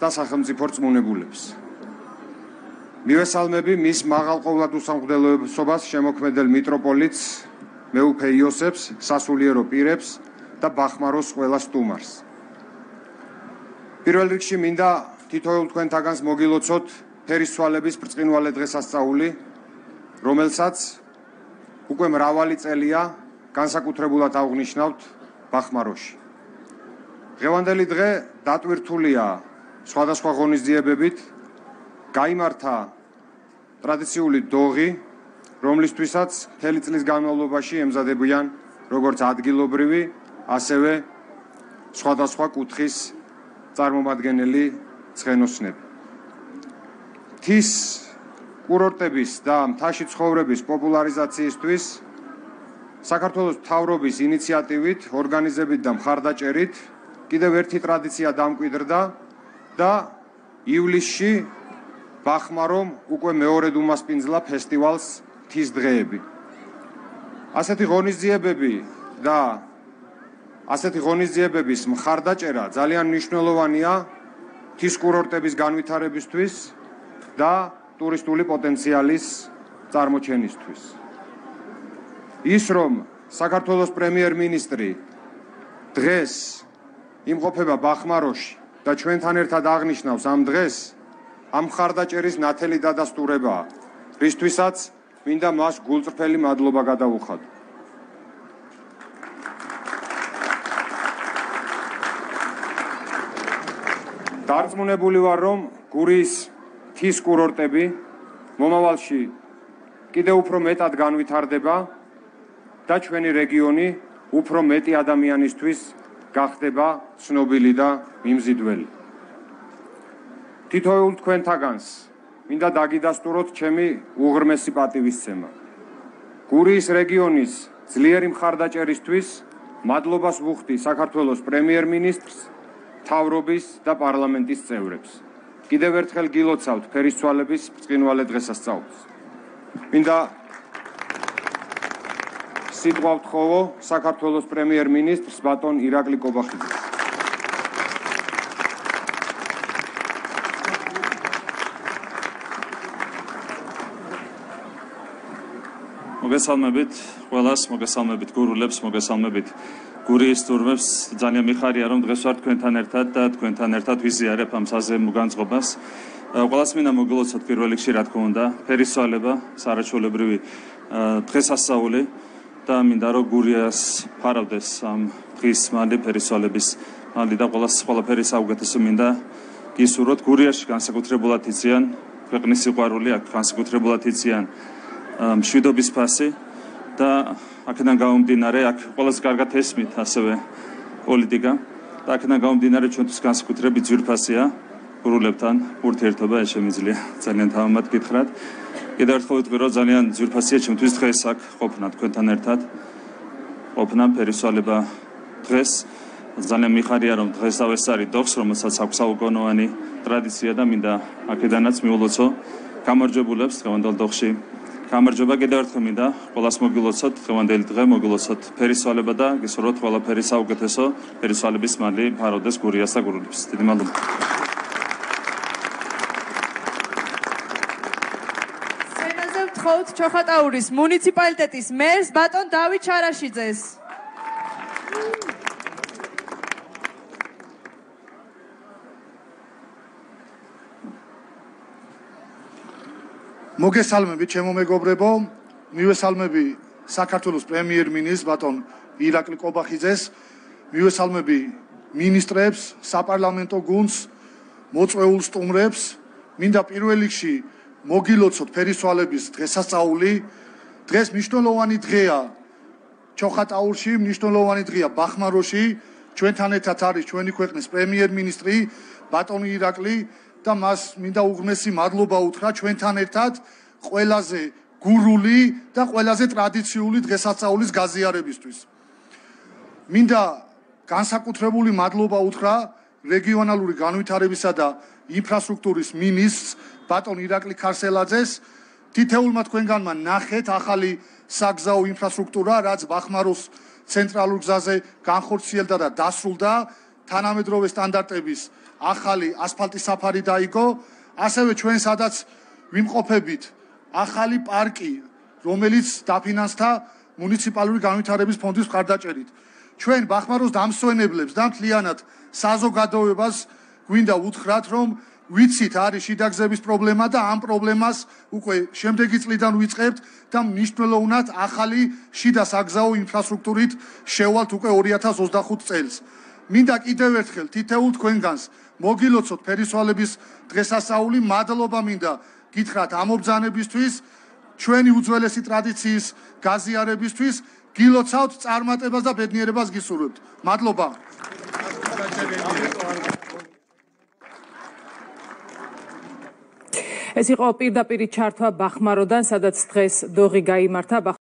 და სახელმწიფო რწმუნებულებს. მივესალმები მის მაღალყოვლად უსამღვდელოებისობას შემოქმედელ მიტროპოლიტს, მეუფე იოსებს, სასულიერო პირებს და ბახმაროს ყველა სტუმარს. პირველ რიგში მინდა თითოეულ თქვენთაგანს მოგილოცოთ ფერისცვალების ბრწყინვალე დღესასწაული, რომელსაც უკვე მრავალი წელია განსაკუთრებულად აღვნიშნავთ ბახმაროში. დღევანდელი დღე დატვირთულია სხვადასხვა ღონისძიებებით, გაიმართა ტრადიციული დოღი, რომლისთვისაც მთელი წლის განმავლობაში ემზადებიან როგორც ადგილობრივი, ასევე სხვადასხვა კუთხის წარმომადგენელი ცხენოსნები. მთის კურორტების და მთაში ცხოვრების პოპულარიზაციისთვის საქართველოს მთავრობის ინიციატივით, ორგანიზებით და მხარდაჭერით კიდევ ერთი ტრადიცია დამკვიდრდა და ივლისში ბახმარომ უკვე მეორედ უმასპინძლა ფესტივალს მთის დღეები. ასეთი ღონისძიებების მხარდაჭერა ძალიან მნიშვნელოვანია მთის კურორტების განვითარებისთვის და ტურისტული პოტენციალის წარმოჩენისთვის. ის რომ საქართველოს პრემიერ-მინისტრი დღეს იმყოფება ბახმაროში და ჩვენთან ერთად აღნიშნავს ამ დღეს, ამ მხარდაჭერის ნათელი დადასტურებაა, რისთვისაც მინდა მას გულწრფელი მადლობა გადავუხადო. დარწმუნებული ვარ, რომ გურიის მთის კურორტები მომავალში კიდევ უფრო მეტად განვითარდება და ჩვენი რეგიონი უფრო მეტი ადამიანისთვის გახდება ცნობილი და მიმზიდველი. თითოეულ თქვენთაგანს მინდა დაგიდასტუროთ ჩემი უღრმესი პატივისცემა. გურიის რეგიონის ძლიერი მხარდაჭერისთვის მადლობას ვუხდი საქართველოს პრემიერ-მინისტრს, მთავრობის და პარლამენტის წევრებს. კიდევ ერთხელ გილოცავთ ფერისცვალების ბრწყინვალე დღესასწაულს. მინდა სიტყვა ვთხოვო საქართველოს პრემიერ-მინისტრს ბატონ ირაკლი კობახიძეს. მოგესალმებით ყველას, მოგესალმებით გურულებს, მოგესალმებით გურიის სტუმრებს. ძალიან მიხარია, რომ დღეს ვარ თქვენთან ერთად და თქვენთან ერთად ვიზიარებ ამ საზეიმო განწყობას. ყველას მინდა მოგილოცოთ პირველ რიგში, რა თქმა უნდა, ფერისცვალება, სარაჩვეულებრივი დღესასწაული და მინდა რომ გურიას ფარავდეს ამ დღის მალე ფერისცვალების მალე და ყველაფერი საუკეთესო მინდა გისურვოთ. გურიაში განსაკუთრებულად იციან ქვეყნის სიყვარული, აქ განსაკუთრებულად იციან მშვიდობის ფასი და აქედან გამომდინარე, აქ ყველაზე კარგად ესმით ასევე პოლიტიკა და აქედან გამომდინარე ჩვენთვის განსაკუთრებით ძვირფასია გურულებთან ურთიერთობა, ეს შემიძლია ძალიან თამამად გითხრათ. კიდევ ერთხელ ვიტყვი, რომ ძალიან ძვირფასია ჩემთვის დღეს აქ ყოფნა თქვენთან ერთად, ყოფნა ფერისცვალება დღეს. ძალიან მიხარია, რომ დღეს დავესწარი დოღს, რომელსაც აქვს საუკუნოვანი ტრადიცია და მინდა აქედანაც მიულოცო გამარჯვებულებს დღევანდელ დოღში. გამარჯობა კიდევ ერთხელ მინდა ყველას მოგილოცოთ დღევანდელი დღე, მოგილოცოთ ფერისცვალება და გისურვოთ ყველაფერი საუკეთესო ფერისცვალების მალე ფარავდეს გურიას და გურულებს. დიდი მადლობა. სცენაზე ვთხოვთ ჩოხატაურის მუნიციპალიტეტის მერს ბატონ დავით ჩარაშიძეს. მოგესალმებით ჩემო მეგობრებო, მივესალმები საქართველოს პრემიერ-მინისტრს ბატონ ირაკლი კობახიძეს, მივესალმები მინისტრებს, საპარლამენტო გუნდს, მოწვეულ სტუმრებს. მინდა პირველ რიგში მოგილოცოთ ფერისცვალების დღესასწაული. დღეს მნიშვნელოვანი დღეა ჩოხატაურში, მნიშვნელოვანი დღეა ბახმაროში. ჩვენთან ერთად არის ჩვენი ქვეყნის პრემიერ-მინისტრი ბატონი ირაკლი და მას მინდა უღრმესი მადლობა უთხრა ჩვენთან ერთად ყველაზე გურული და ყველაზე ტრადიციული დღესასწაულის გაზიარებისთვის. მინდა განსაკუთრებული მადლობა უთხრა რეგიონალური განვითარებისა და ინფრასტრუქტურის მინისტრს ბატონ ირაკლი ქარსელაძეს. თითოეულმა თქვენგანმა ნახეთ ახალი საგზაო ინფრასტრუქტურა, რაც ბახმაროს ცენტრალურ გზაზე განხორციელდა და დასრულდა თანამედროვე სტანდარტების ახალი ასფალტის საფარი დაიგო, ასევე ჩვენ სადაც ვიმყოფებით ახალი პარკი, რომელიც დაფინანსდა მუნიციპალური განვითარების ფონდის მხარდაჭერით. ჩვენ ბახმაროს დამსვენებლებს და მთლიანად საზოგადოებას გვინდა უთხრათ, რომ ვიცით არის შიდაგზების პრობლემა და ამ პრობლემას უკვე შემდეგი წლიდან ვიწყებთ და მნიშვნელოვნად ახალი შიდა საგზაო ინფრასტრუქტურით შევალთ უკვე 2025 წელს. მინდა კიდევ ერთხელ თითოეულ თქვენგანს მოგილოცოთ ფერისვალების დღესასწაული, მადლობა მინდა გითხრათ ამობრძანებისთვის, ჩვენი უძველესი ტრადიციის გაზიარებისთვის, გილოცავთ წარმატებას და ბედნიერებას გისურვებთ. მადლობა. ეს იყო პირდაპირი ჩართვა ბახმაროდან, სადაც დღეს დოღი გაიმართა.